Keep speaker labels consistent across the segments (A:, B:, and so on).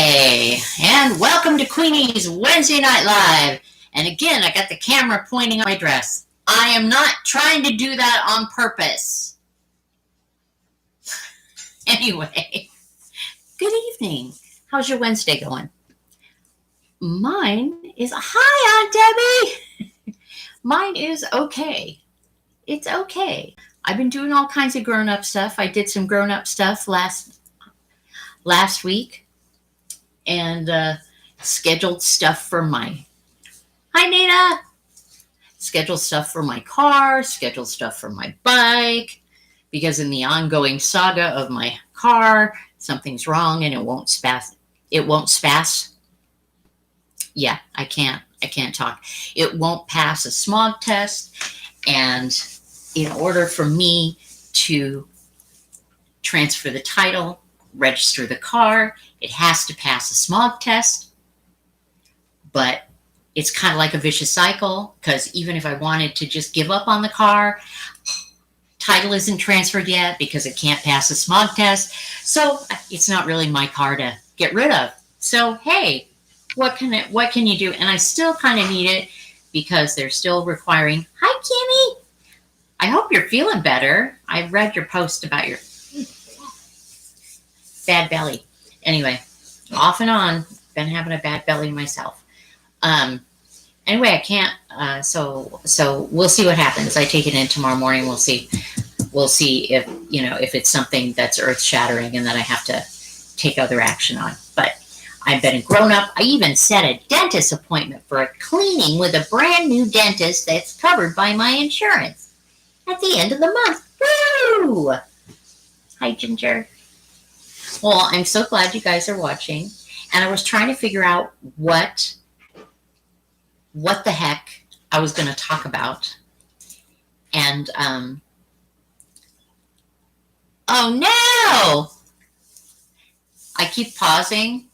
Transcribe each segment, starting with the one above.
A: Hi, and welcome to Queenie's Wednesday Night Live. And again, I got the camera pointing at my dress. I am not trying to do that on purpose. Anyway, good evening. How's your Wednesday going? Mine is, hi, Aunt Debbie. Mine is okay. It's okay. I've been doing all kinds of grown-up stuff. I did some grown-up stuff last week. And scheduled stuff for my, hi Nina, scheduled stuff for my car, scheduled stuff for my bike, because in the ongoing saga of my car, something's wrong and it won't spaz. Yeah, I can't talk. It won't pass a smog test, and in order for me to transfer the title, register the car, it has to pass a smog test. But it's kind of like a vicious cycle, because even if I wanted to just give up on the car, title isn't transferred yet because it can't pass a smog test. So it's not really my car to get rid of. So hey, what can you do? And I still kind of need it because they're still requiring, hi Kimmy, I hope you're feeling better. I read your post about your bad belly. Anyway, off and on, been having a bad belly myself. Anyway, I can't. So we'll see what happens. I take it in tomorrow morning. We'll see if it's something that's earth shattering and that I have to take other action on. But I've been a grown up. I even set a dentist appointment for a cleaning with a brand new dentist that's covered by my insurance at the end of the month. Woo! Hi, Ginger. Well, I'm so glad you guys are watching. And I was trying to figure out what the heck I was going to talk about. And, oh no! I keep pausing.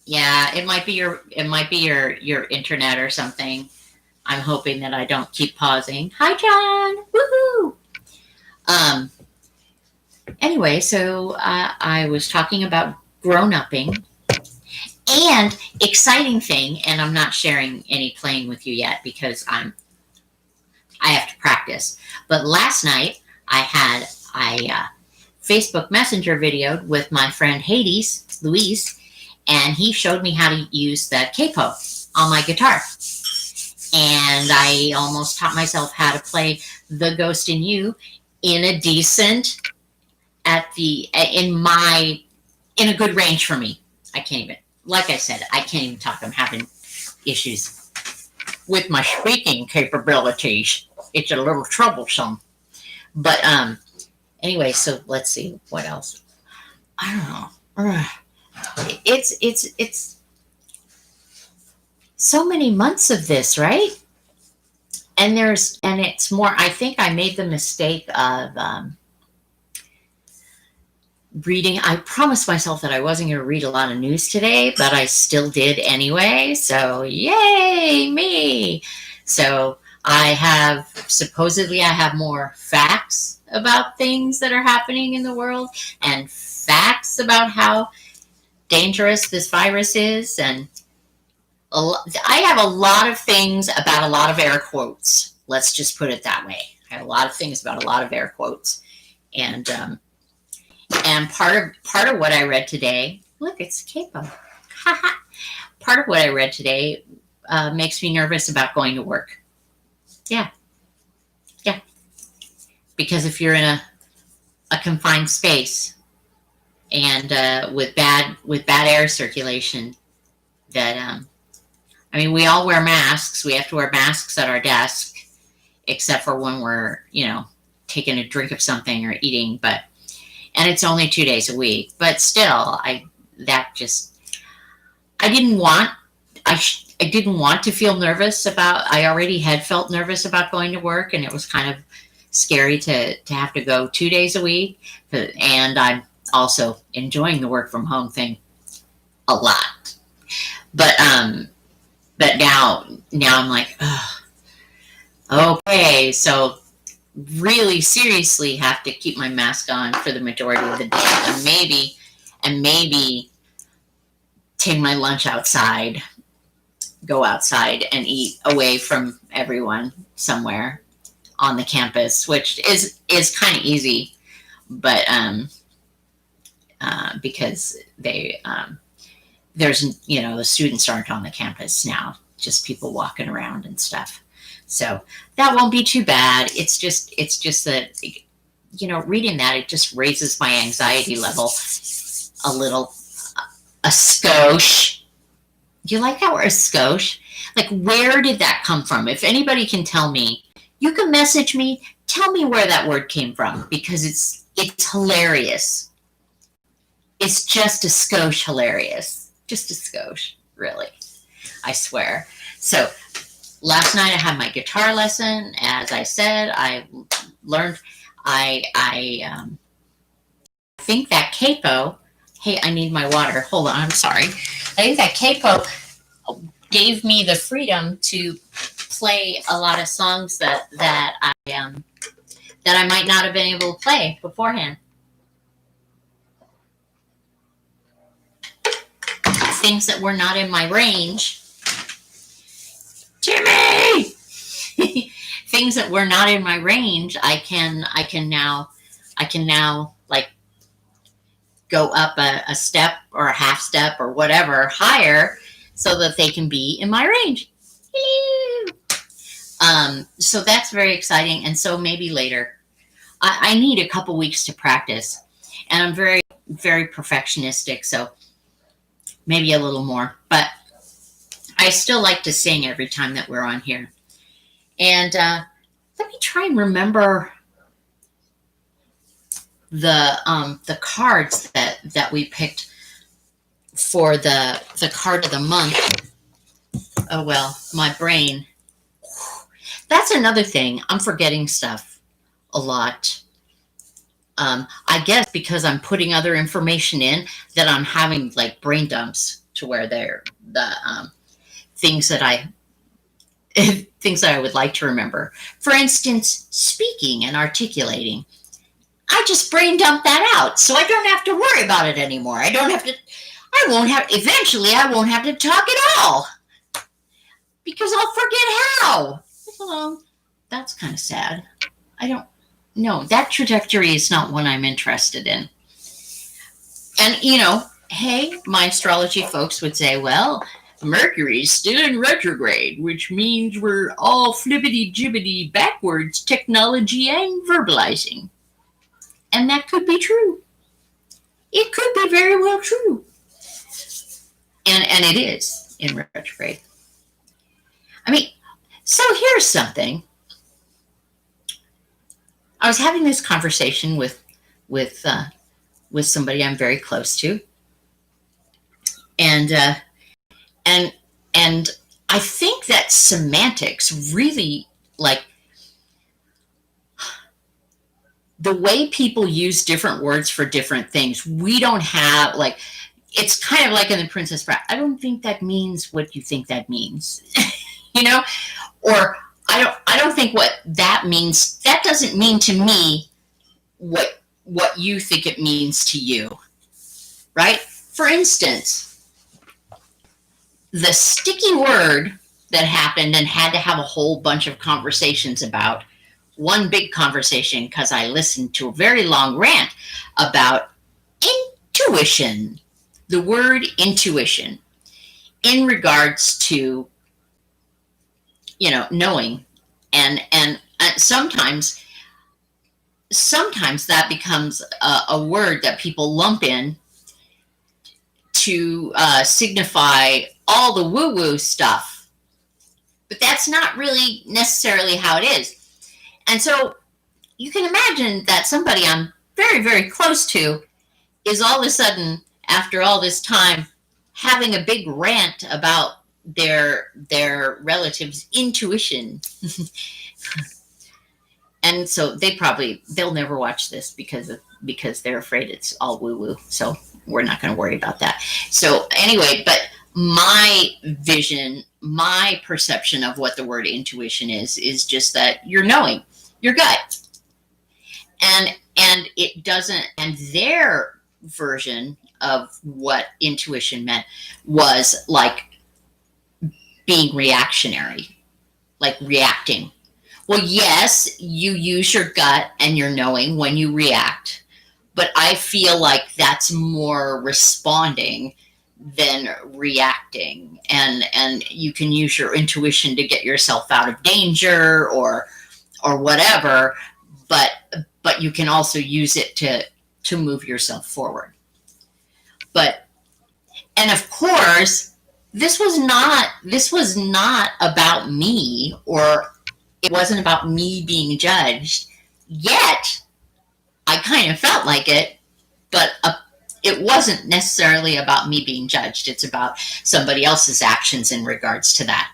A: Yeah, it might be your internet or something. I'm hoping that I don't keep pausing. Hi, John. Woohoo! Anyway, so I was talking about grown-upping, and exciting thing, and I'm not sharing any playing with you yet because I have to practice. But last night I Facebook Messenger videoed with my friend Luis, and he showed me how to use the capo on my guitar. And I almost taught myself how to play The Ghost in You in a decent, in a good range for me. I can't even, like I said, I can't even talk. I'm having issues with my speaking capabilities. It's a little troublesome. But anyway, so let's see what else. I don't know. It's so many months of this, right? And it's more, I think I made the mistake of reading. I promised myself that I wasn't going to read a lot of news today, but I still did anyway. So yay, me. So I have more facts about things that are happening in the world, and facts about how dangerous this virus is. And I have a lot of things about a lot of air quotes. Let's just put it that way. I have a lot of things about a lot of air quotes. And part of what I read today, look, it's capo. Part of what I read today makes me nervous about going to work. Yeah. Because if you're in a confined space and with bad air circulation, that we all wear masks. We have to wear masks at our desk, except for when we're taking a drink of something or eating. And it's only 2 days a week. But still, I didn't want to feel nervous about. I already had felt nervous about going to work, and it was kind of scary to have to go 2 days a week. And I'm also enjoying the work from home thing a lot. But now I'm like, oh, okay, so really seriously have to keep my mask on for the majority of the day, and maybe take my lunch outside, go outside and eat away from everyone somewhere on the campus, which is kind of easy, but because there's the students aren't on the campus now, just people walking around and stuff. So that won't be too bad. It's just that reading that, it just raises my anxiety level a little, a skosh. Do you like that word, skosh? Like, where did that come from? If anybody can tell me, you can message me. Tell me where that word came from, because it's hilarious. It's just a skosh hilarious. Just a skosh, really. I swear. So last night I had my guitar lesson. As I said, I learned. I think that capo. Hey, I need my water. Hold on. I'm sorry. I think that capo gave me the freedom to play a lot of songs that I might not have been able to play beforehand. Things that were not in my range. Jimmy! Things that were not in my range, I can now like go up a step or a half step or whatever higher so that they can be in my range. So that's very exciting. And so maybe later, I need a couple weeks to practice, and I'm very, very perfectionistic. So maybe a little more, but I still like to sing every time that we're on here. And let me try and remember the cards that we picked for the card of the month. Oh well, my brain. That's another thing. I'm forgetting stuff a lot. I guess because I'm putting other information in, that I'm having like brain dumps to where they're the things that I would like to remember. For instance, speaking and articulating. I just brain dump that out, so I don't have to worry about it anymore. Eventually I won't have to talk at all, because I'll forget how. Well, that's kind of sad. No, that trajectory is not one I'm interested in. And, hey, my astrology folks would say, well, Mercury's still in retrograde, which means we're all flippity-jibbity backwards technology and verbalizing. And that could be true. It could be very well true. And it is in retrograde. I mean, so here's something. I was having this conversation with somebody I'm very close to, and I think that semantics really, like, the way people use different words for different things. We don't have, like, it's kind of like in The Princess Bride. I don't think that means what you think that means, or I don't think what that means. That doesn't mean to me what you think it means to you, right? For instance, the sticky word that happened and had to have a whole bunch of conversations about, one big conversation, because I listened to a very long rant about intuition, the word intuition, in regards to, knowing. And sometimes that becomes a word that people lump in to signify all the woo-woo stuff. But that's not really necessarily how it is. And so you can imagine that somebody I'm very, very close to is all of a sudden, after all this time, having a big rant about their relatives' intuition. And so they'll never watch this because they're afraid it's all woo-woo. So we're not going to worry about that. So anyway, but my vision, my perception of what the word intuition is just that you're knowing, your gut. And it doesn't, and their version of what intuition meant was like being reactionary, like reacting. Well, yes, you use your gut and your knowing when you react, but I feel like that's more responding than reacting. And you can use your intuition to get yourself out of danger or whatever, but you can also use it to move yourself forward. But and of course, this was not about me, or it wasn't about me being judged. Yet I kind of felt like it, but it wasn't necessarily about me being judged. It's about somebody else's actions in regards to that.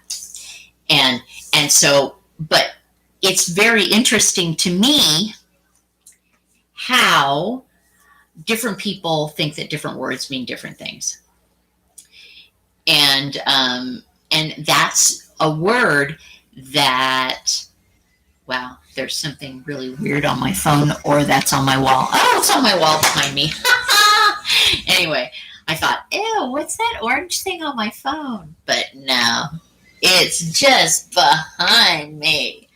A: And so, but it's very interesting to me how different people think that different words mean different things. And that's a word that, wow, there's something really weird on my phone, or that's on my wall. Oh, it's on my wall behind me. Anyway, I thought, ew, what's that orange thing on my phone? But no, it's just behind me.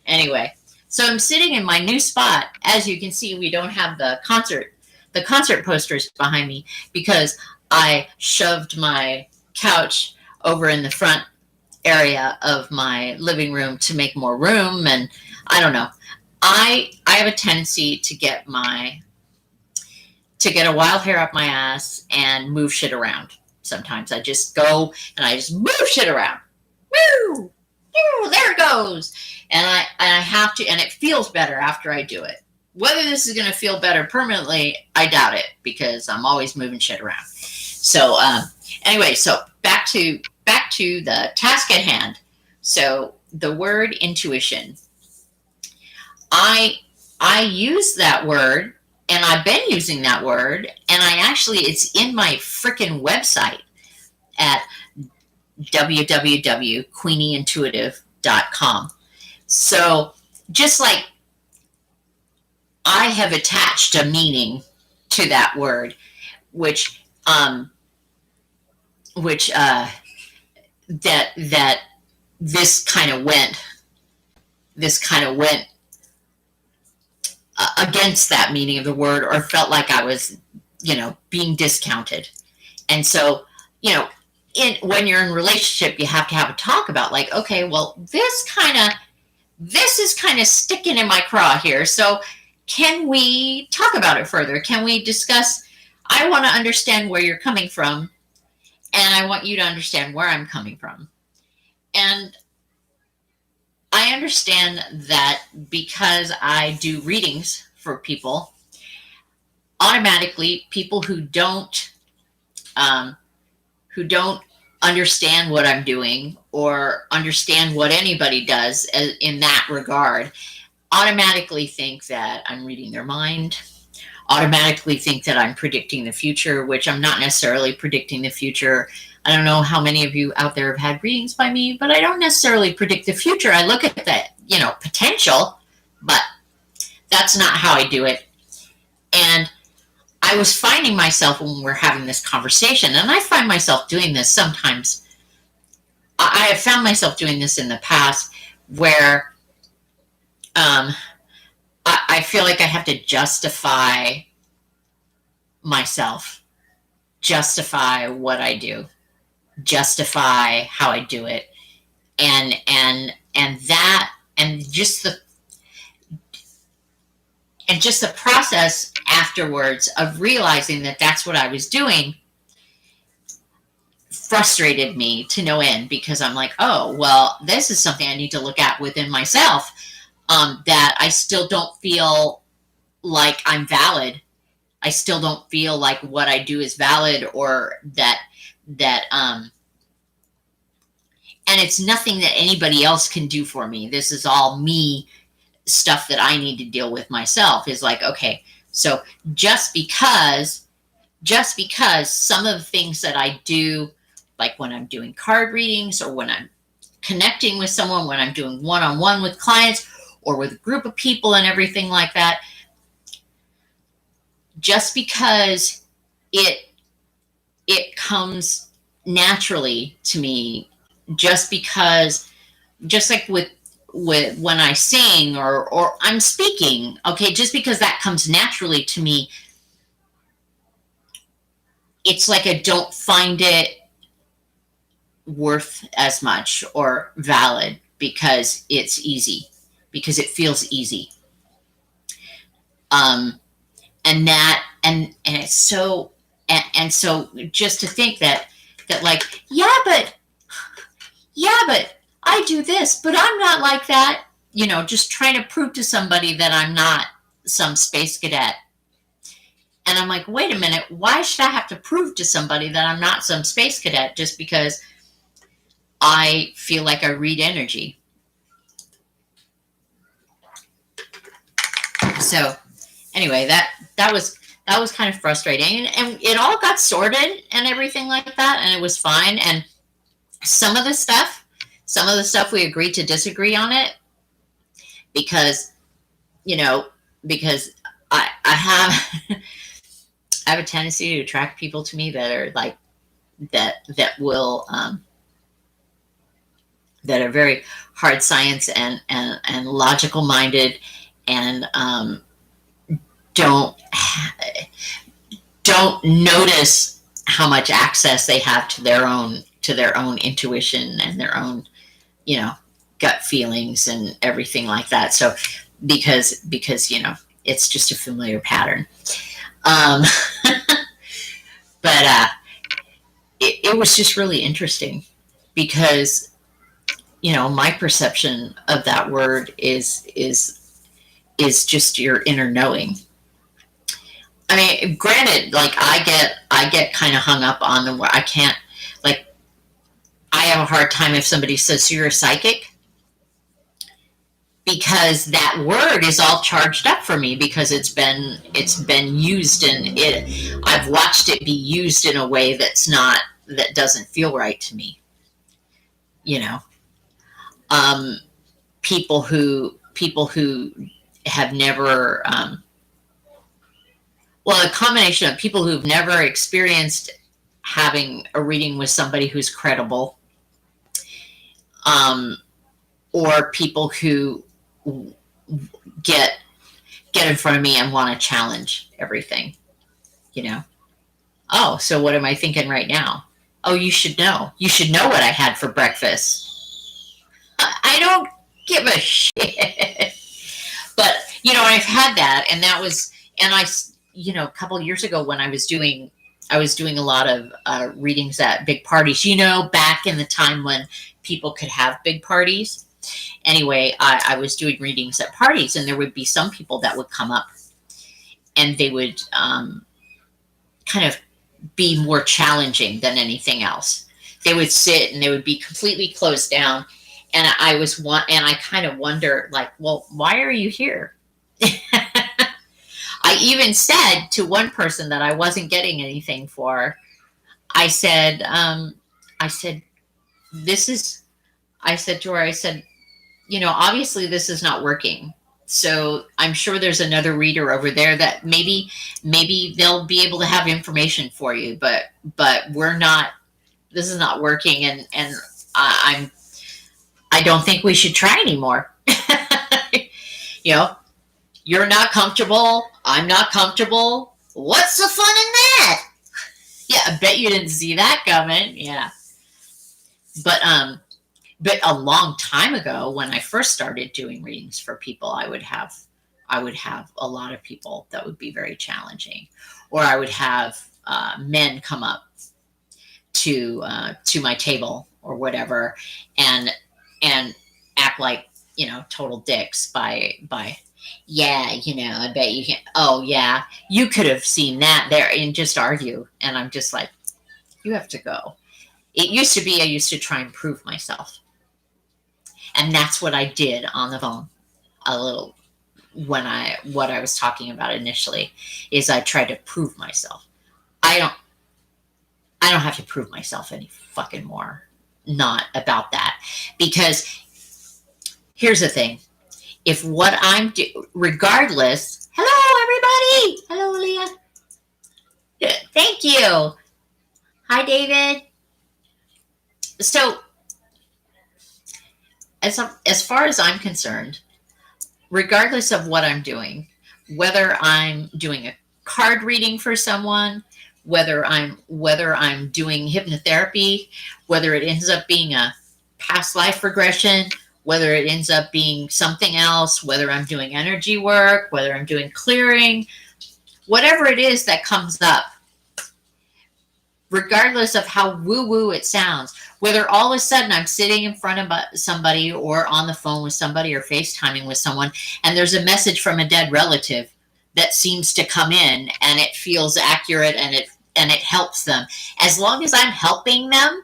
A: Anyway, so I'm sitting in my new spot. As you can see, we don't have the concert posters behind me because I shoved my couch over in the front area of my living room to make more room. And I don't know. I have a tendency to get a wild hair up my ass and move shit around. Sometimes I just go and I just move shit around. Woo! Woo! There it goes. And I have to, and it feels better after I do it. Whether this is going to feel better permanently, I doubt it, because I'm always moving shit around. So anyway, so back to the task at hand. So the word intuition. I use that word, and I've been using that word, and it's in my freaking website at www.queenieintuitive.com. So just like I have attached a meaning to that word, which that this kind of went against that meaning of the word, or felt like I was, being discounted. And so, when you're in a relationship, you have to have a talk about, like, okay, well, this is kind of sticking in my craw here. So can we talk about it further? Can we discuss? I want to understand where you're coming from, and I want you to understand where I'm coming from. And I understand that because I do readings for people, automatically people who don't understand what I'm doing, or understand what anybody does in that regard, automatically think that I'm reading their mind, automatically think that I'm predicting the future, which I'm not necessarily predicting the future. I don't know how many of you out there have had readings by me, but I don't necessarily predict the future. I look at that, potential, but that's not how I do it. And I was finding myself, when we're having this conversation, and I find myself doing this sometimes. I have found myself doing this in the past, where I feel like I have to justify myself, justify what I do, justify how I do it, and just the process afterwards of realizing that that's what I was doing frustrated me to no end, because I'm like, oh, well, this is something I need to look at within myself, that I still don't feel like I'm valid. I still don't feel like what I do is valid, or that and it's nothing that anybody else can do for me. This is all me stuff that I need to deal with myself. Is like, okay, so just because some of the things that I do, like when I'm doing card readings, or when I'm connecting with someone, when I'm doing one-on-one with clients, or with a group of people and everything like that, just because it it comes naturally to me, just because, just like with when I sing or I'm speaking, okay, just because that comes naturally to me, it's like I don't find it worth as much or valid because it's easy, because it feels easy. Um, and that and it's so and so just to think that like, yeah, but I do this, but I'm not like that. Just trying to prove to somebody that I'm not some space cadet. And I'm like, wait a minute, why should I have to prove to somebody that I'm not some space cadet just because I feel like I read energy? So anyway, that was kind of frustrating, and it all got sorted and everything like that, and it was fine. And some of the stuff, we agreed to disagree on it because you know because I have I have a tendency to attract people to me that are like that are very hard science and logical minded, and don't don't notice how much access they have to their own intuition and their own you know gut feelings and everything like that. So because it's just a familiar pattern. um, but it was just really interesting because my perception of that word is just your inner knowing. I mean, granted, like I get kind of hung up on the word. I can't, like, I have a hard time if somebody says you're a psychic, because that word is all charged up for me because it's been used, and I've watched it be used in a way that doesn't feel right to me. You know, um, people who have never, well, a combination of people who've never experienced having a reading with somebody who's credible, um, or people who get in front of me and want to challenge everything. You know, oh, so what am I thinking right now? Oh, you should know. You should know what I had for breakfast. I don't give a shit. But I've had that, and that was, and a couple of years ago when I was doing a lot of readings at big parties. Back in the time when people could have big parties. Anyway, I was doing readings at parties, and there would be some people that would come up, and they would kind of be more challenging than anything else. They would sit and they would be completely closed down, and I kind of wonder, like, well, why are you here? I even said to one person that I wasn't getting anything for. I said, this is. I said to her, obviously this is not working. So I'm sure there's another reader over there that maybe they'll be able to have information for you, but we're not. This is not working, and I don't think we should try anymore. you know, you're not comfortable. I'm not comfortable. What's the fun in that? Yeah, I bet you didn't see that coming. Yeah, but a long time ago, when I first started doing readings for people, I would have a lot of people that would be very challenging, or I would have men come up to my table or whatever, and act like total dicks by yeah, I bet you can. Oh yeah, you could have seen that there, and just argue. And I'm just like, you have to go. It used to be I used to try and prove myself. And that's what I did on the phone a little, what I was talking about initially, is I tried to prove myself. I don't I don't have to prove myself any fucking more. Not about that. Because here's the thing. If what I'm regardless, hello everybody. Hello Leah. you? Hi, David. So, as far as I'm concerned, regardless of what I'm doing, whether I'm doing a card reading for someone, whether I'm doing hypnotherapy, whether it ends up being a past life regression, whether it ends up being something else, whether I'm doing energy work, whether I'm doing clearing, whatever it is that comes up, regardless of how woo-woo it sounds, whether all of a sudden I'm sitting in front of somebody or on the phone with somebody or FaceTiming with someone, and there's a message from a dead relative that seems to come in and it feels accurate and it helps them. As long as I'm helping them,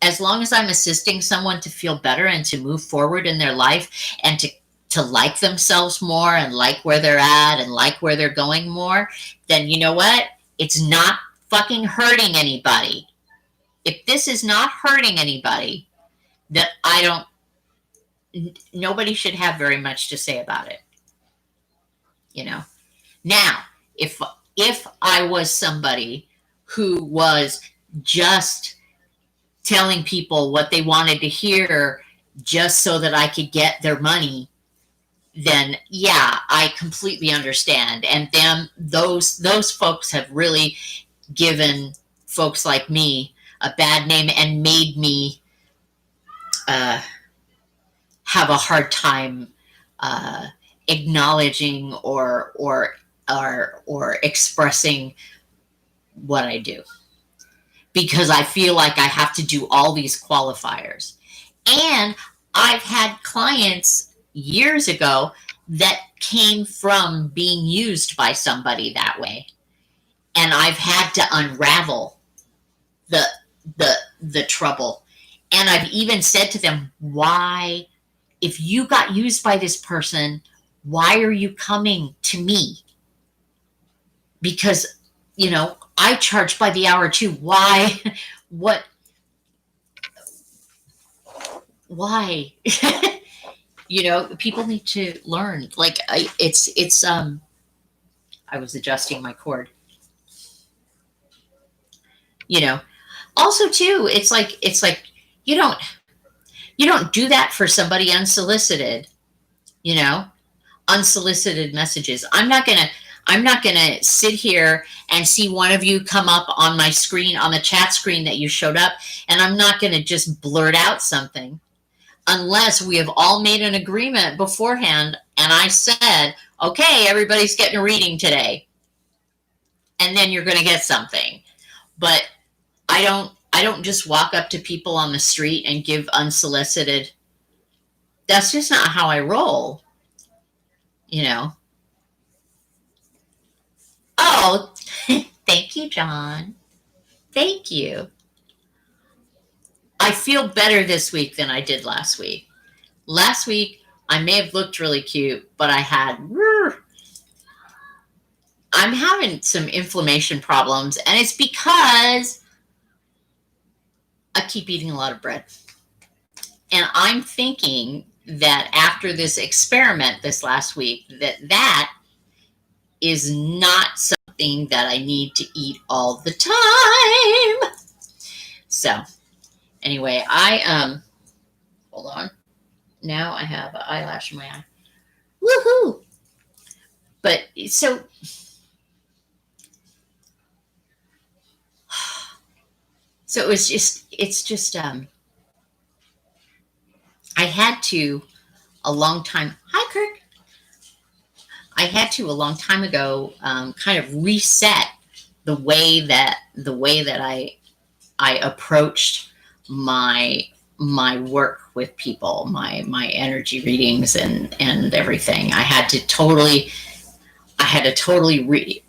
A: as long as I'm assisting someone to feel better and to move forward in their life and to like themselves more and like where they're at and like where they're going more, then you know what? It's not fucking hurting anybody. If this is not hurting anybody, then nobody should have very much to say about it. You know? Now, if I was somebody who was just telling people what they wanted to hear just so that I could get their money, then yeah, I completely understand. And those folks have really given folks like me a bad name and made me have a hard time acknowledging or expressing what I do, because I feel like I have to do all these qualifiers. And I've had clients years ago that came from being used by somebody that way. And I've had to unravel the the trouble. And I've even said to them, why, if you got used by this person, why are you coming to me? Because, I charge by the hour too. Why? What? Why? People need to learn. Like, I was adjusting my cord. Also too, it's like you don't do that for somebody unsolicited. You know, unsolicited messages. I'm not gonna sit here and see one of you come up on my screen, on the chat screen that you showed up, and I'm not gonna just blurt out something unless we have all made an agreement beforehand and I said, okay, everybody's getting a reading today. And then you're gonna get something. But I don't just walk up to people on the street and give unsolicited. That's just not how I roll, you know. Oh, thank you, John. Thank you. I feel better this week than I did last week. Last week, I may have looked really cute, but I'm having some inflammation problems, and it's because I keep eating a lot of bread. And I'm thinking that after this experiment this last week, that is not something that I need to eat all the time. So anyway, hold on. Now I have an eyelash in my eye. Woohoo! But so it's just I had to a long time. Hi, Kirk. I had to a long time ago kind of reset the way that I approached my work with people, my energy readings and everything. I had to totally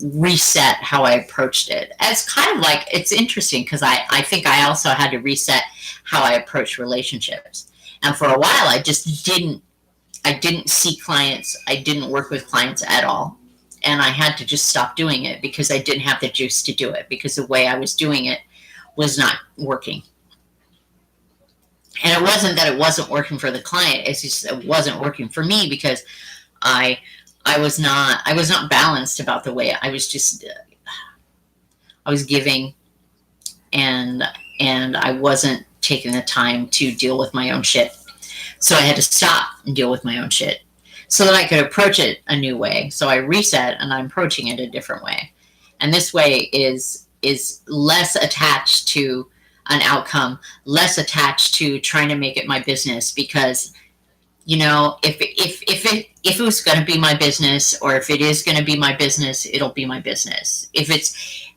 A: reset how I approached it. It's kind of like, it's interesting because I think I also had to reset how I approach relationships. And for a while, I didn't see clients. I didn't work with clients at all. And I had to just stop doing it because I didn't have the juice to do it, because the way I was doing it was not working. And it wasn't that it wasn't working for the client. It's just it wasn't working for me because I was not balanced about the way I was just I was giving, and I wasn't taking the time to deal with my own shit. So I had to stop and deal with my own shit so that I could approach it a new way. So I reset and I'm approaching it a different way. And this way is less attached to an outcome, less attached to trying to make it my business, because you know, if it was going to be my business, or if it is going to be my business, it'll be my business. If it's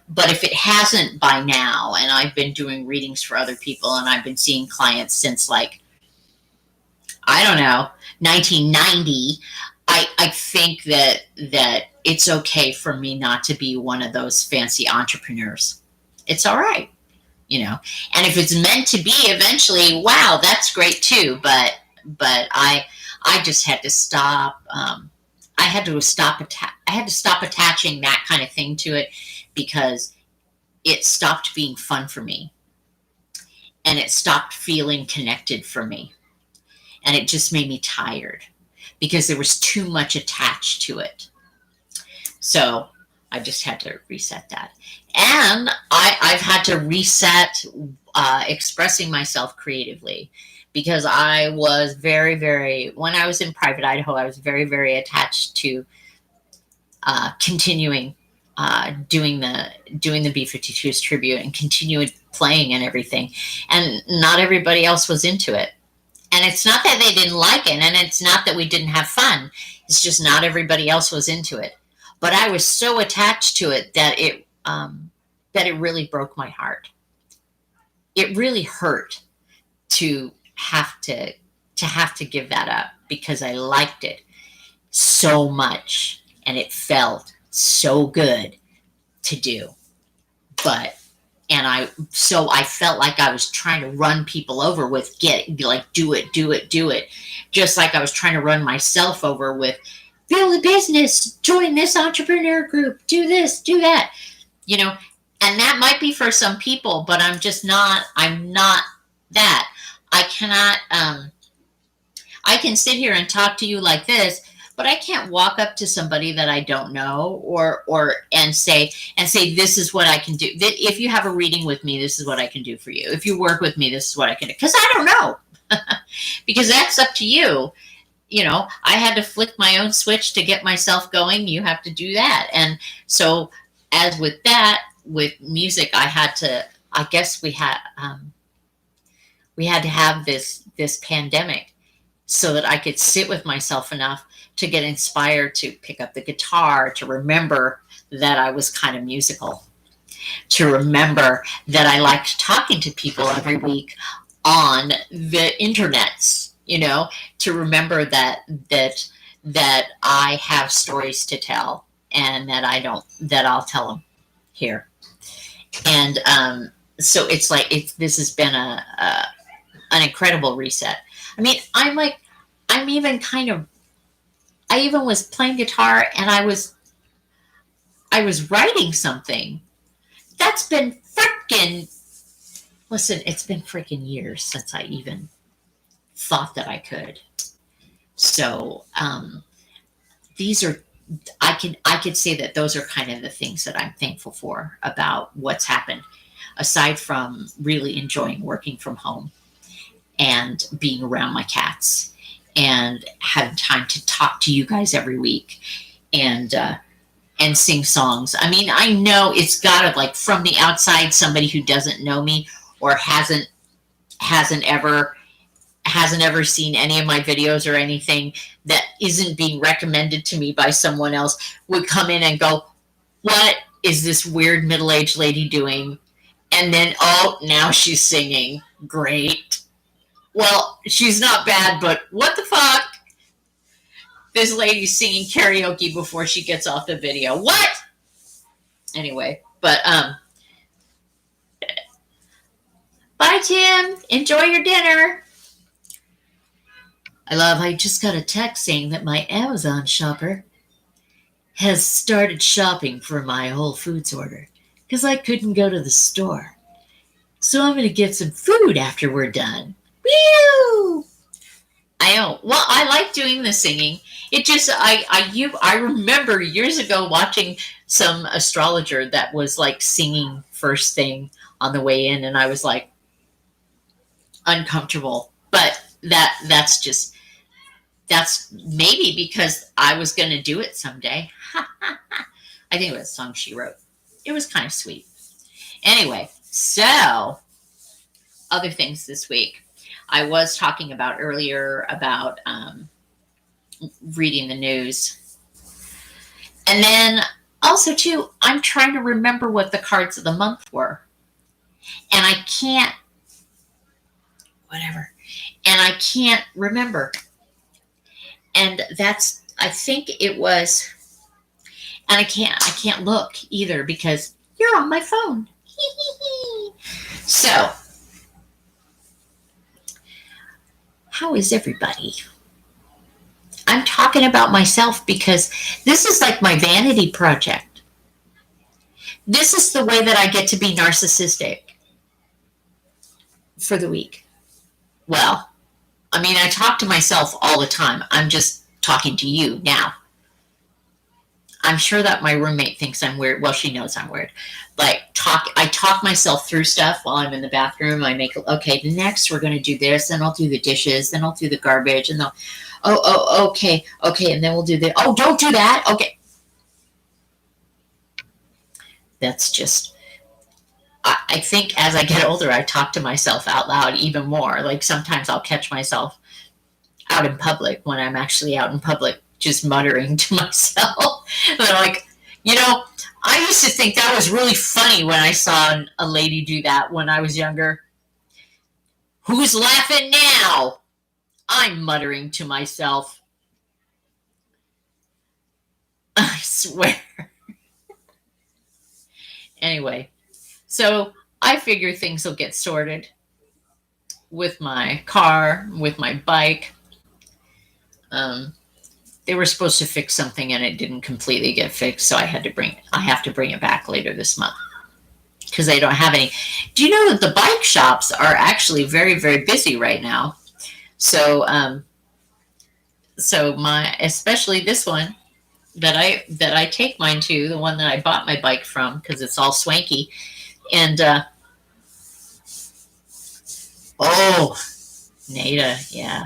A: but if it hasn't by now, and I've been doing readings for other people, and I've been seeing clients since, like, I don't know, 1990, I think that it's okay for me not to be one of those fancy entrepreneurs. It's all right, you know. And if it's meant to be eventually, wow, that's great too. But I just had to stop. I had to stop attaching that kind of thing to it, because it stopped being fun for me, and it stopped feeling connected for me, and it just made me tired because there was too much attached to it. So I just had to reset that. And I've had to reset expressing myself creatively, because I was very, very, when I was in private Idaho, I was very, very attached to continuing doing the B-52s tribute and continuing playing and everything. And not everybody else was into it. And it's not that they didn't like it, and it's not that we didn't have fun. It's just not everybody else was into it. But I was so attached to it that it really broke my heart. It really hurt to have to give that up, because I liked it so much and it felt so good to do. I felt like I was trying to run people over with do it, just like I was trying to run myself over with build a business, join this entrepreneur group, do this, do that, you know. And that might be for some people, but I'm not that. I cannot, I can sit here and talk to you like this, but I can't walk up to somebody that I don't know and say, this is what I can do. If you have a reading with me, this is what I can do for you. If you work with me, this is what I can do. Because I don't know. Because that's up to you. You know, I had to flick my own switch to get myself going. You have to do that. And so, as with that, with music, I guess we had to have this pandemic so that I could sit with myself enough to get inspired to pick up the guitar, to remember that I was kind of musical, to remember that I liked talking to people every week on the internets, you know, to remember that I have stories to tell, and that I'll tell them here. And so it's like, this has been an incredible reset. I mean, I even was playing guitar, and I was writing something. That's been it's been freaking years since I even thought that I could. So I could say that those are kind of the things that I'm thankful for about what's happened, aside from really enjoying working from home and being around my cats and having time to talk to you guys every week and sing songs. I mean, I know it's gotta, like, from the outside, somebody who doesn't know me or hasn't ever seen any of my videos or anything that isn't being recommended to me by someone else would come in and go, what is this weird middle-aged lady doing? And then, oh, now she's singing. Great. Well, she's not bad, but what the fuck? This lady's singing karaoke before she gets off the video. What? Anyway, but bye, Tim. Enjoy your dinner. I just got a text saying that my Amazon shopper has started shopping for my Whole Foods order because I couldn't go to the store. So I'm going to get some food after we're done. Woo! I know. Well, I like doing the singing. It just I remember years ago watching some astrologer that was like singing first thing on the way in, and I was like uncomfortable. But that's maybe because I was going to do it someday. I think it was a song she wrote. It was kind of sweet. Anyway, so other things this week. I was talking about earlier about reading the news. And then also, too, I'm trying to remember what the cards of the month were. And I can't, whatever. And I can't remember. And that's, I think it was, and I can't look either because you're on my phone. So, how is everybody? I'm talking about myself because this is like my vanity project. This is the way that I get to be narcissistic for the week. Well, I mean, I talk to myself all the time. I'm just talking to you now. I'm sure that my roommate thinks I'm weird. Well, she knows I'm weird. Like I talk myself through stuff while I'm in the bathroom. I make, okay, next we're going to do this, then I'll do the dishes, then I'll do the garbage, and okay, and then we'll do the, oh, don't do that. Okay. That's just, I think as I get older, I talk to myself out loud even more. Like sometimes I'll catch myself out in public when I'm actually out in public, just muttering to myself. And I'm like, I used to think that was really funny when I saw a lady do that when I was younger. Who's laughing now? I'm muttering to myself. I swear. Anyway, so I figure things will get sorted with my car, with my bike. They were supposed to fix something and it didn't completely get fixed, so I have to bring it back later this month because they don't have any. Do you know that the bike shops are actually very, very busy right now? So, especially this one that I take mine to, the one that I bought my bike from because it's all swanky, and oh, Nada, yeah,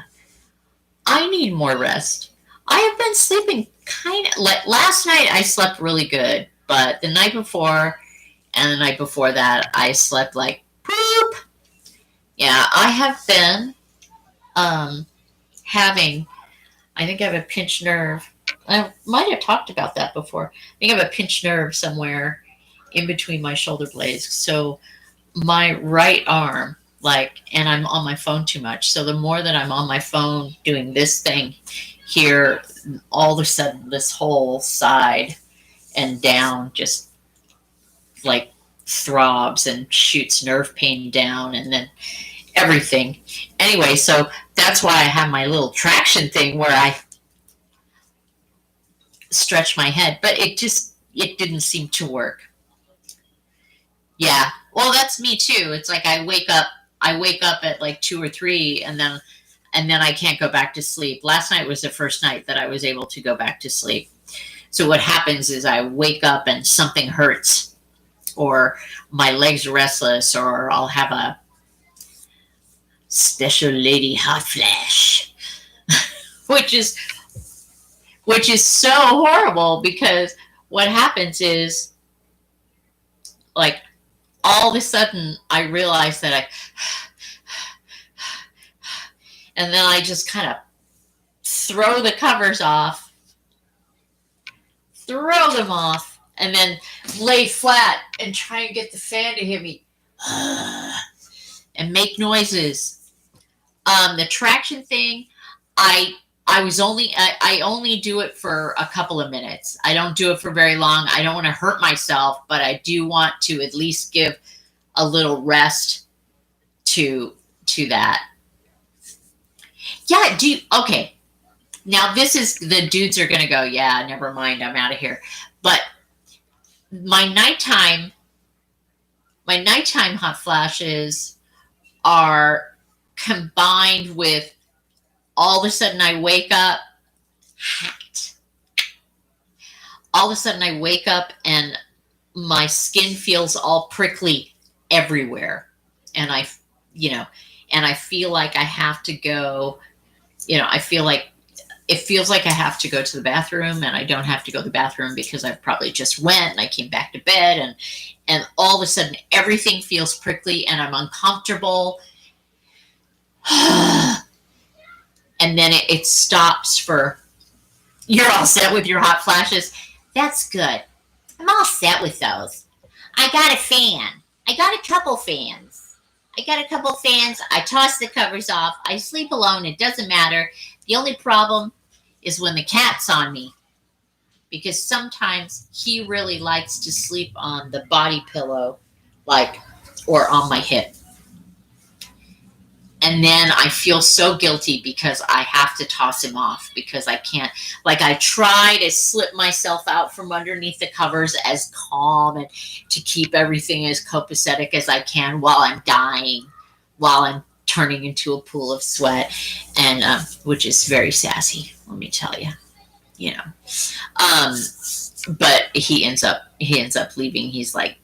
A: I need more rest. I have been sleeping kind of like last night. I slept really good, but the night before and the night before that, I slept like poop. Yeah, I have been having. I think I have a pinched nerve. I might have talked about that before. I think I have a pinched nerve somewhere in between my shoulder blades. So my right arm, and I'm on my phone too much. So the more that I'm on my phone doing this thing here, all of a sudden this whole side and down just like throbs and shoots nerve pain down and then everything. Anyway, so that's why I have my little traction thing where I stretch my head, but it didn't seem to work. Yeah. Well, that's me too. It's like I wake up at like 2 or 3 and then I can't go back to sleep. Last night was the first night that I was able to go back to sleep. So what happens is I wake up and something hurts or my legs are restless or I'll have a special lady hot flash, which is so horrible because what happens is like all of a sudden I realize that and then I just kind of throw the covers off, throw them off, and then lay flat and try and get the fan to hit me and make noises. The traction thing, I only do it for a couple of minutes. I don't do it for very long. I don't want to hurt myself, but I do want to at least give a little rest to that. Yeah, okay. Now this is, the dudes are going to go, yeah, never mind, I'm out of here. But my nighttime hot flashes are combined with all of a sudden I wake up all of a sudden I wake up and my skin feels all prickly everywhere. And you know, and I feel like I have to go, I feel like it feels like I have to go to the bathroom, and I don't have to go to the bathroom because I probably just went and I came back to bed, and all of a sudden everything feels prickly and I'm uncomfortable. And then it stops for, you're all set with your hot flashes. That's good. I'm all set with those. I got a fan. I got a couple fans. I toss the covers off. I sleep alone. It doesn't matter. The only problem is when the cat's on me, because sometimes he really likes to sleep on the body pillow, like, or on my hip. And then I feel so guilty because I have to toss him off because I can't. Like, I try to slip myself out from underneath the covers as calm and to keep everything as copacetic as I can while I'm dying, while I'm turning into a pool of sweat, and which is very sassy, let me tell you. You know, but he ends up leaving. He's like,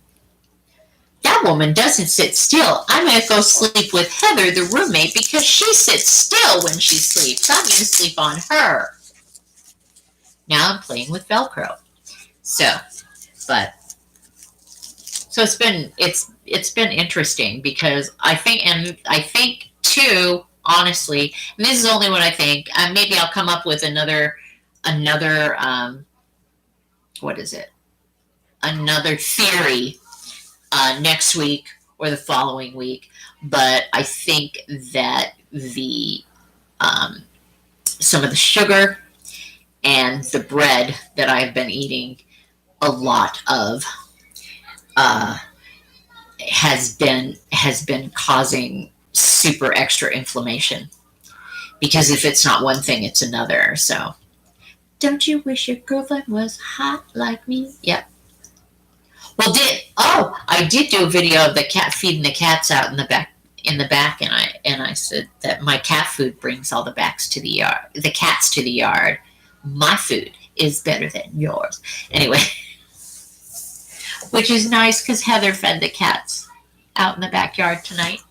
A: that woman doesn't sit still. I'm going to go sleep with Heather, the roommate, because she sits still when she sleeps. I'm going to sleep on her. Now I'm playing with Velcro. So it's been interesting because I think too, honestly, and this is only what I think. Maybe I'll come up with another what is it? Another theory next week or the following week. But I think that the some of the sugar and the bread that I've been eating a lot of has been causing super extra inflammation. Because if it's not one thing, it's another. So, don't you wish your girlfriend was hot like me? Yep. Well, I did do a video of the cat feeding the cats out in the back, and I said that my cat food brings all the cats to the yard. My food is better than yours. Anyway, which is nice because Heather fed the cats out in the backyard tonight.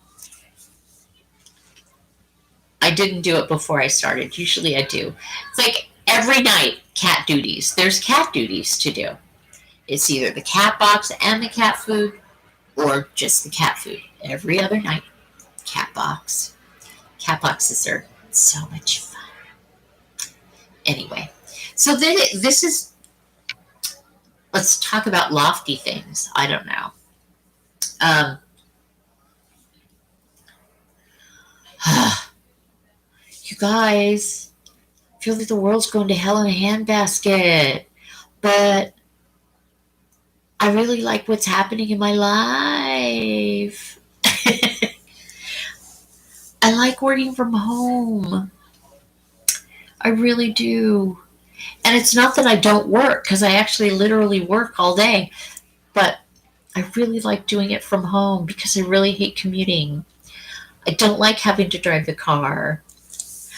A: I didn't do it before I started. Usually I do. It's like every night, cat duties. There's cat duties to do. It's either the cat box and the cat food, or just the cat food. Every other night, cat box. Cat boxes are so much fun. Anyway, so this is, let's talk about lofty things. I don't know. You guys, I feel like the world's going to hell in a handbasket, but I really like what's happening in my life. I like working from home. I really do. And it's not that I don't work, because I actually literally work all day, but I really like doing it from home because I really hate commuting. I don't like having to drive the car.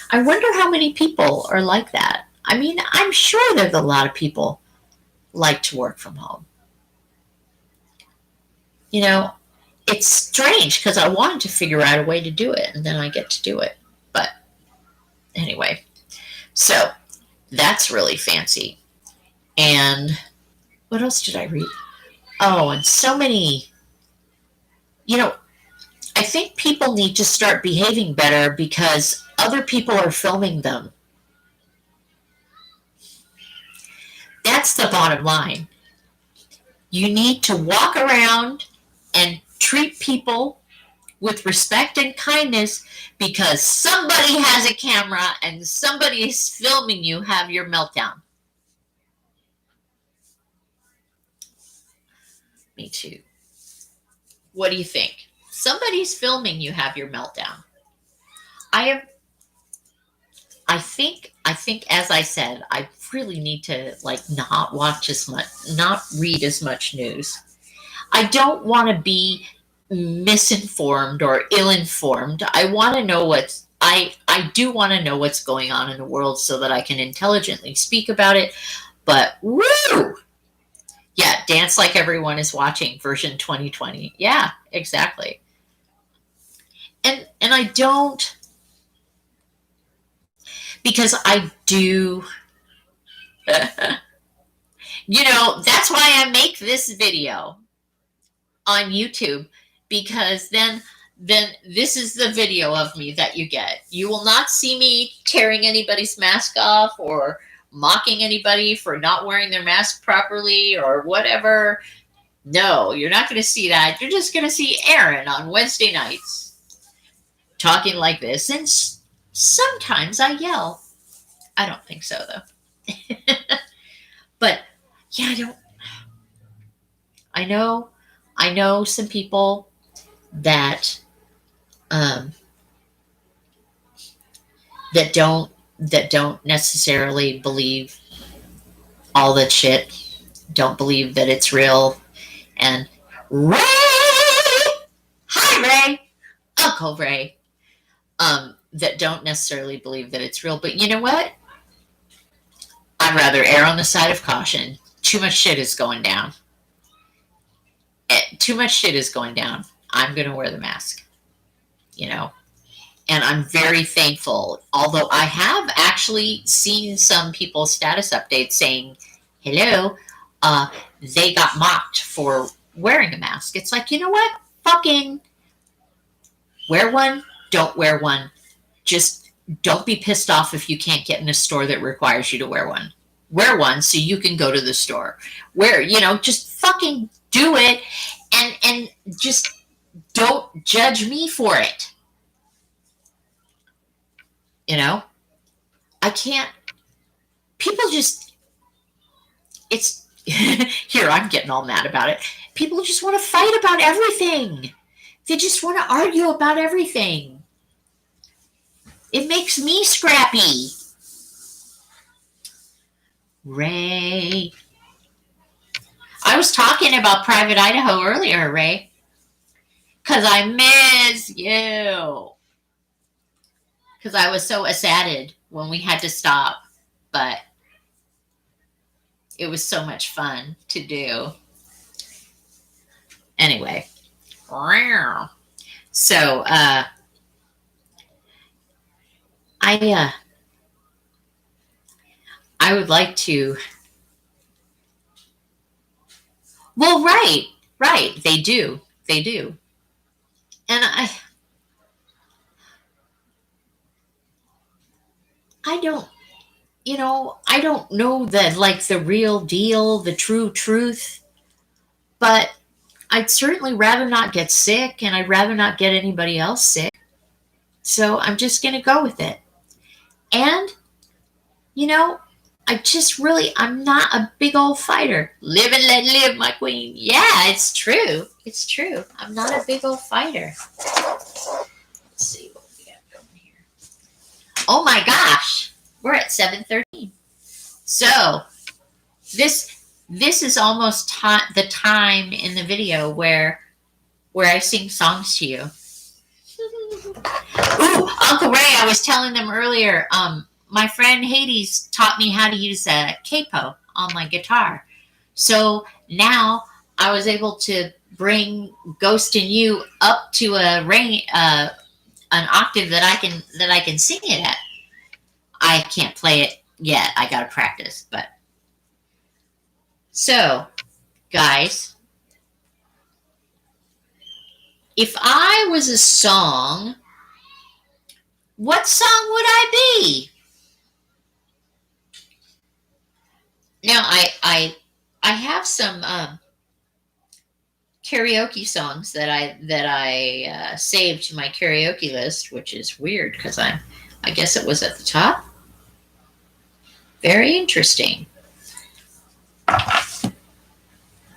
A: I wonder how many people are like that. I mean, I'm sure there's a lot of people like to work from home. You know, it's strange because I wanted to figure out a way to do it, and then I get to do it. But anyway, so that's really fancy. And what else did I read? Oh, and so many, I think people need to start behaving better because other people are filming them. That's the bottom line. You need to walk around and treat people with respect and kindness because somebody has a camera and somebody is filming you have your meltdown. Me too. What do you think? Somebody's filming you have your meltdown. I think as I said, I really need to not read as much news. I don't want to be misinformed or ill-informed. I want to know I do want to know what's going on in the world so that I can intelligently speak about it, But woo! Yeah, dance like everyone is watching, version 2020. Yeah, exactly. And I don't, because I do, that's why I make this video on YouTube, because then this is the video of me that you get. You will not see me tearing anybody's mask off or mocking anybody for not wearing their mask properly or whatever. No, you're not going to see that. You're just going to see Aaron on Wednesday nights talking like this. And sometimes I yell. I don't think so, though. But yeah, I know some people that that don't necessarily believe all that shit, don't believe that it's real. And Ray, hi Ray, Uncle Ray, that don't necessarily believe that it's real. But you know what? I'd rather err on the side of caution. Too much shit is going down. Too much shit is going down. I'm going to wear the mask, And I'm very thankful, although I have actually seen some people's status updates saying, hello, they got mocked for wearing a mask. It's like, you know what? Fucking wear one, don't wear one. Just don't be pissed off if you can't get in a store that requires you to wear one. Wear one so you can go to the store. Just fucking do it, and just don't judge me for it. I can't, people just, it's, here, I'm getting all mad about it. People just want to fight about everything. They just want to argue about everything. It makes me scrappy. Ray. I was talking about Private Idaho earlier, Ray. Because I miss you. Because I was so sad when we had to stop. But it was so much fun to do. Anyway. So, I would like to. Well, right. They do. And I don't, I don't know the real deal, the true truth, but I'd certainly rather not get sick, and I'd rather not get anybody else sick. So I'm just going to go with it. And, I'm not a big old fighter. Live and let live, my queen. Yeah, it's true. I'm not a big old fighter. Let's see what we got going here. Oh my gosh, we're at 7:13. So this is almost the time in the video where I sing songs to you. Ooh, Uncle Ray, I was telling them earlier, my friend Hades taught me how to use a capo on my guitar. So now I was able to bring Ghost in You up to an octave that I can sing it at. I can't play it yet. I got to practice, but so guys, if I was a song, what song would I be? Now, I have some karaoke songs that I saved to my karaoke list, which is weird because I guess it was at the top. Very interesting.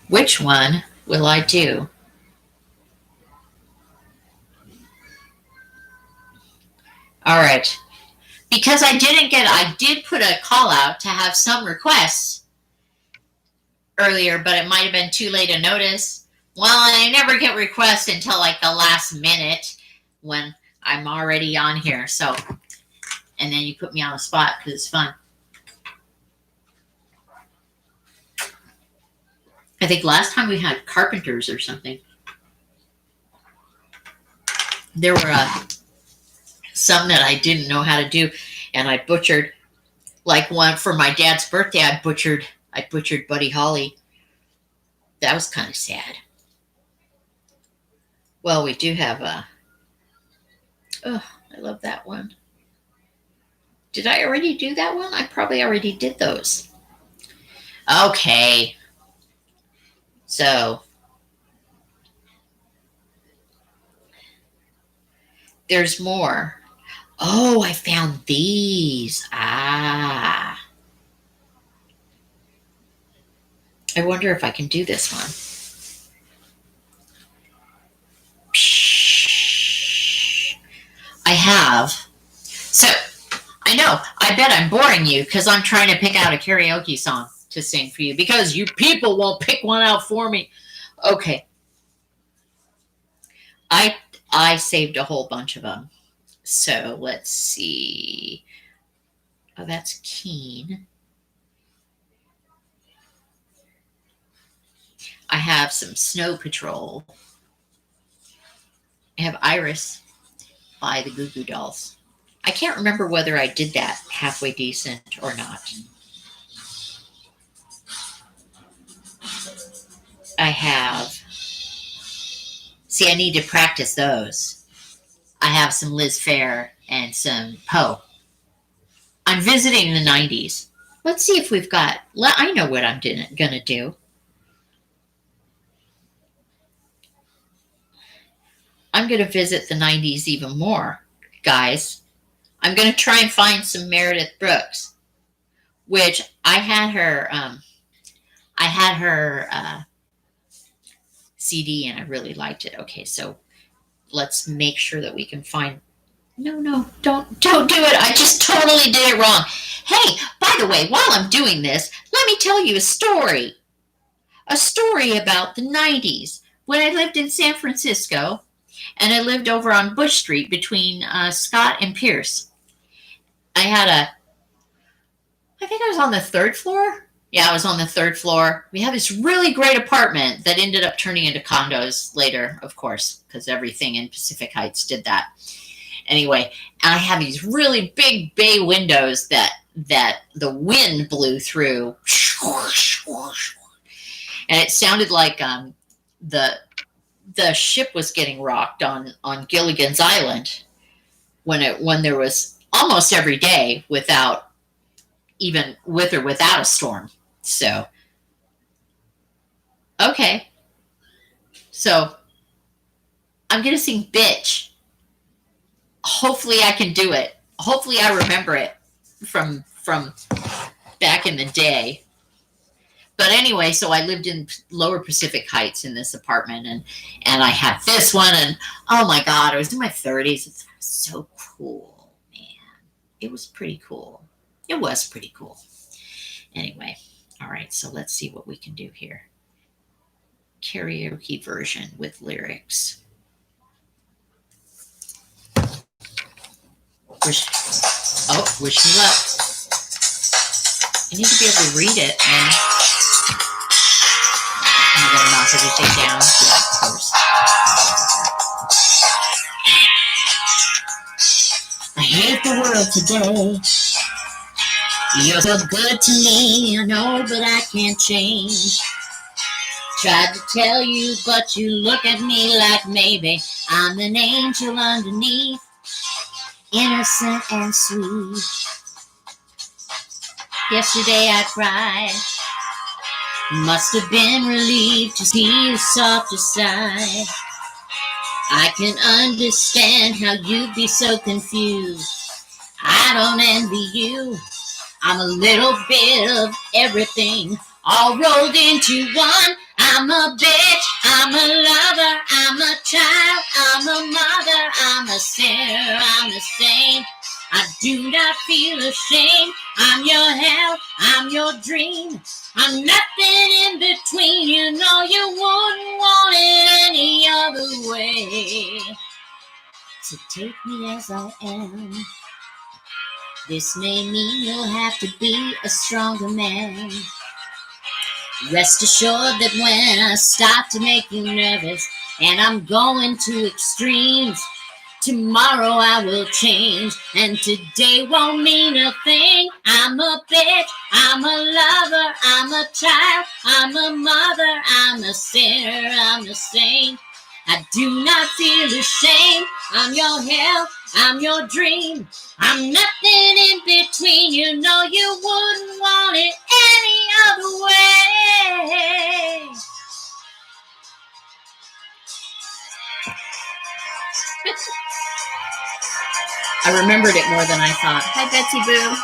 A: Which one will I do? All right. Because I did put a call out to have some requests earlier, but it might have been too late a notice. Well, I never get requests until like the last minute when I'm already on here. So, and then you put me on the spot because it's fun. I think last time we had carpenters or something. There were some that I didn't know how to do, and I butchered. Like one for my dad's birthday, I butchered Buddy Holly. That was kind of sad. Well, we do have a. Oh, I love that one. Did I already do that one? I probably already did those. Okay. So there's more. Oh, I found these. Ah. I wonder if I can do this one. I have. So, I know. I bet I'm boring you because I'm trying to pick out a karaoke song to sing for you because you people won't pick one out for me. Okay. I saved a whole bunch of them. So, let's see. Oh, that's Keen. I have some Snow Patrol. I have Iris by the Goo Goo Dolls. I can't remember whether I did that halfway decent or not. I have. See, I need to practice those. I have some Liz Phair and some Poe. I'm visiting the 90s. Let's see if we've got. I know what I'm going to do. I'm going to visit the 90s even more, guys. I'm going to try and find some Meredith Brooks, which I had her CD and I really liked it. Okay, so let's make sure that we can find. No, don't do it. I just totally did it wrong. Hey, by the way, while I'm doing this, let me tell you a story. A story about the 90s when I lived in San Francisco and I lived over on Bush Street between Scott and Pierce. I think I was on the third floor. Yeah, I was on the third floor. We had this really great apartment that ended up turning into condos later, of course, because everything in Pacific Heights did that. Anyway, and I had these really big bay windows that the wind blew through. And it sounded like the ship was getting rocked on Gilligan's Island when there was almost every day without even with or without a storm. So okay. So I'm gonna sing bitch. Hopefully I can do it. Hopefully I remember it from back in the day. But anyway, so I lived in Lower Pacific Heights in this apartment, and I had this one, and oh my God, I was in my 30s. It's so cool, man. It was pretty cool. It was pretty cool. Anyway, all right, so let's see what we can do here. Karaoke version with lyrics. Wish me luck. I need to be able to read it, man. I'm going to knock everything down. Yeah, of course. I hate the world today. You're so good to me, I know, but I can't change. Tried to tell you, but you look at me like maybe I'm an angel underneath, innocent and sweet. Yesterday I cried, must have been relieved to see the softer side. I can understand how you'd be so confused. I don't envy you. I'm a little bit of everything, all rolled into one. I'm a bitch, I'm a lover, I'm a child, I'm a mother, I'm a sinner, I'm a saint. I do not feel ashamed. I'm your hell, I'm your dream. I'm nothing in between. You know you wouldn't want it any other way. So take me as I am. This may mean you'll have to be a stronger man. Rest assured that when I start to make you nervous and I'm going to extremes, tomorrow I will change, and today won't mean a thing. I'm a bitch, I'm a lover, I'm a child, I'm a mother, I'm a sinner, I'm a saint. I do not feel ashamed. I'm your hell, I'm your dream. I'm nothing in between. You know you wouldn't want it any other way. I remembered it more than I thought. Hi, Betsy Boo.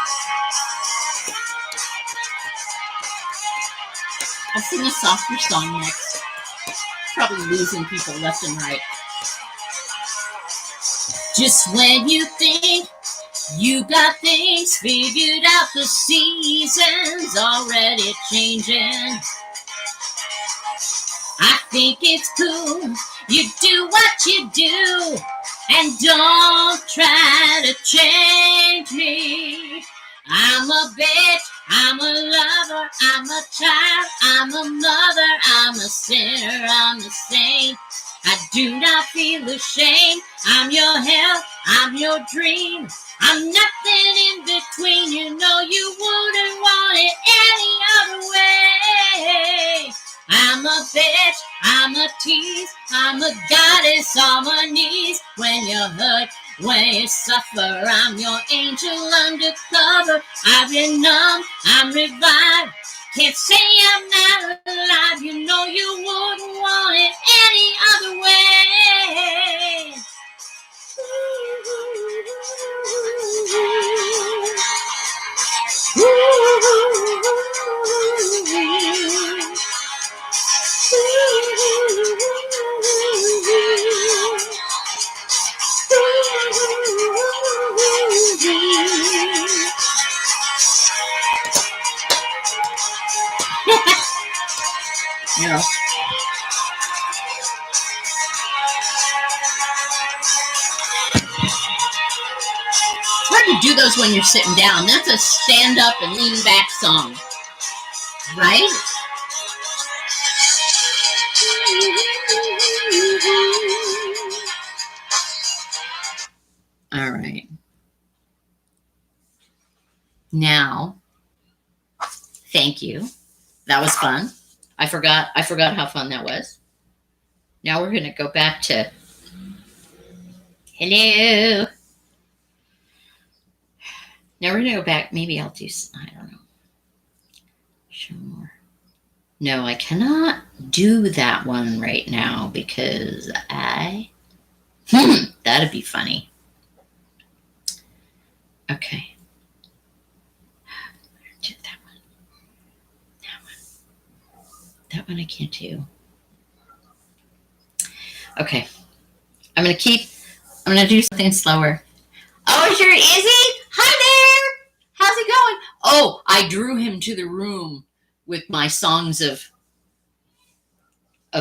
A: I'll sing a softer song next. Probably losing people left and right. Just when you think you got things figured out, the season's already changing. I think it's cool. You do what you do, and don't try to change me. I'm a bitch, I'm a lover, I'm a child, I'm a mother, I'm a sinner, I'm a saint. I do not feel ashamed. I'm your hell, I'm your dream. I'm nothing in between. You know you wouldn't want it any other way. I'm a bitch, I'm a tease, I'm a goddess on my knees. When you're hurt, when you suffer, I'm your angel undercover. I've been numb, I'm revived. Can't say I'm not alive. You know you wouldn't want it any other way. You know. It's hard to do those when you're sitting down. That's a stand up and lean back song, right? All right. Now, thank you. That was fun. I forgot how fun that was. Now we're going to go back to hello. Now we're going to go back. Maybe I'll do, I don't know. Show more. No, I cannot do that one right now because that'd be funny. Okay. Do that one. That one I can't do. Okay. I'm going to do something slower. Oh, sure, Izzy? Hi there. How's it going? Oh, I drew him to the room with my songs of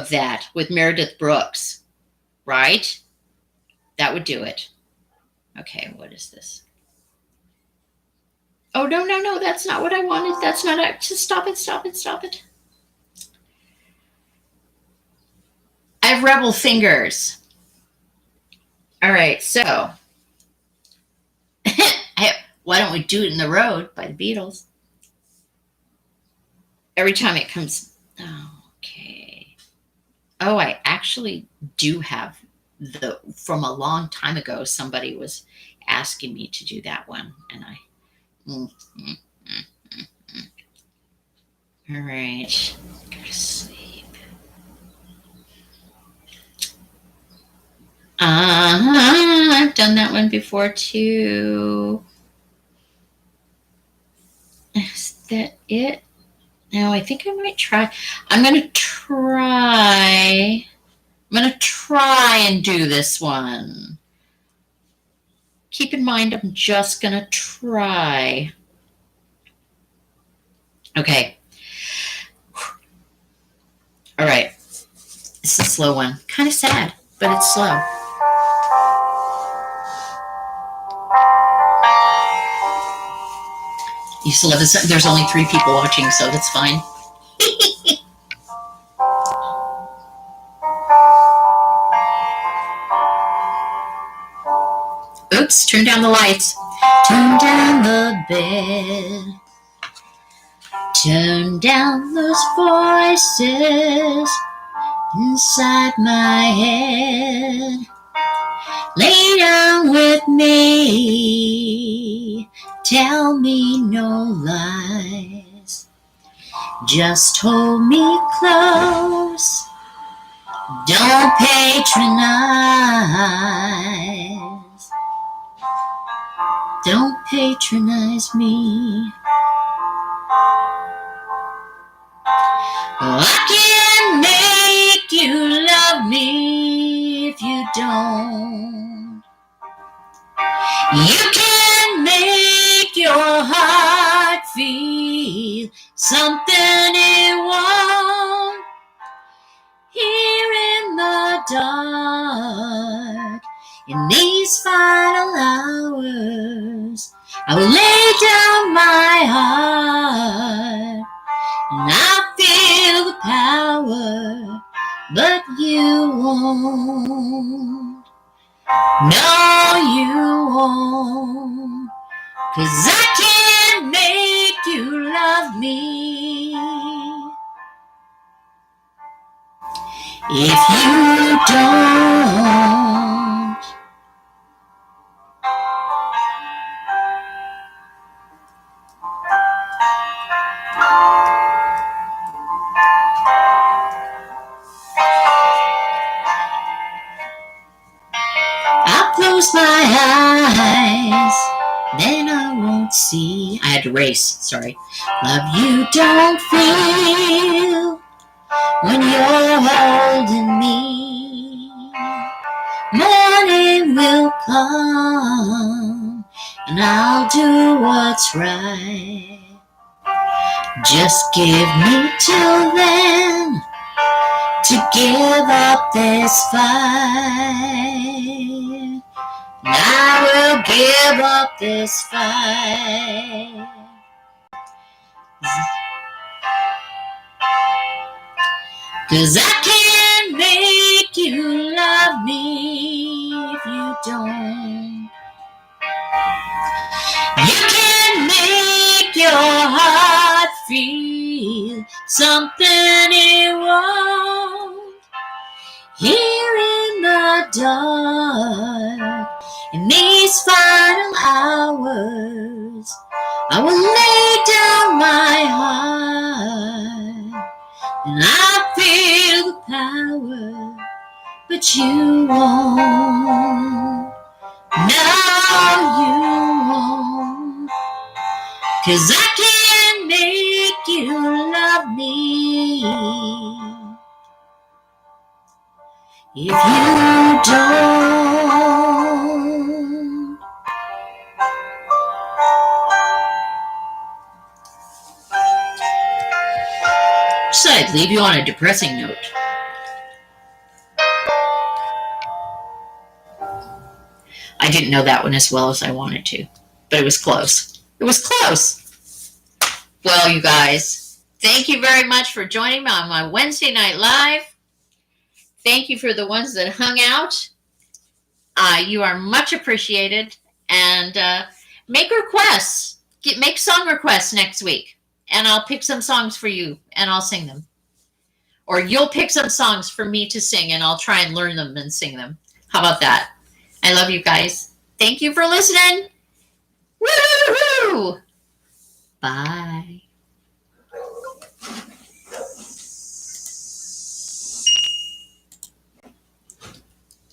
A: that with Meredith Brooks, right? That would do it. Okay, what is this? Oh, no, that's not what I wanted. That's not it. Just stop it. I have rebel fingers. All right, so why don't we do it in the road by the Beatles? Every time it comes, okay. Oh, I actually do have from a long time ago, somebody was asking me to do that one, and all right, go to sleep. I've done that one before too. Is that it? No, I think I might try. I'm going to try and do this one. Keep in mind, I'm just going to try. Okay. All right. It's a slow one. Kind of sad, but it's slow. You still have this. There's only 3 people watching, so that's fine. Oops, turn down the lights. Turn down the bed. Turn down those voices inside my head. Lay down with me. Tell me no lies. Just hold me close. Don't patronize. Don't patronize me. Oh, I can't make you love me if you don't. You can make your heart feel something it won't. Here in the dark, in these final hours, I will lay down my heart, and I feel the power, but you won't. No, you won't. 'Cause I can't make you love me if you don't. I'll close my eyes, then I won't see. I had to race, sorry. Love you don't feel when you're holding me. Morning will come, and I'll do what's right. Just give me till then to give up this fight. And I will give up this fight. 'Cause I can't make you love me if you don't. You can make your heart feel something it won't. Here in the dark, in these final hours, I will lay down my heart, and I feel the power, but you won't. No, you won't. 'Cause I can't make you love me if you don't. So I'd leave you on a depressing note. I didn't know that one as well as I wanted to, but it was close. It was close. Well, you guys, thank you very much for joining me on my Wednesday Night Live. Thank you for the ones that hung out. You are much appreciated. And make requests. Make song requests next week. And I'll pick some songs for you and I'll sing them. Or you'll pick some songs for me to sing and I'll try and learn them and sing them. How about that? I love you guys. Thank you for listening. Woo-hoo! Bye.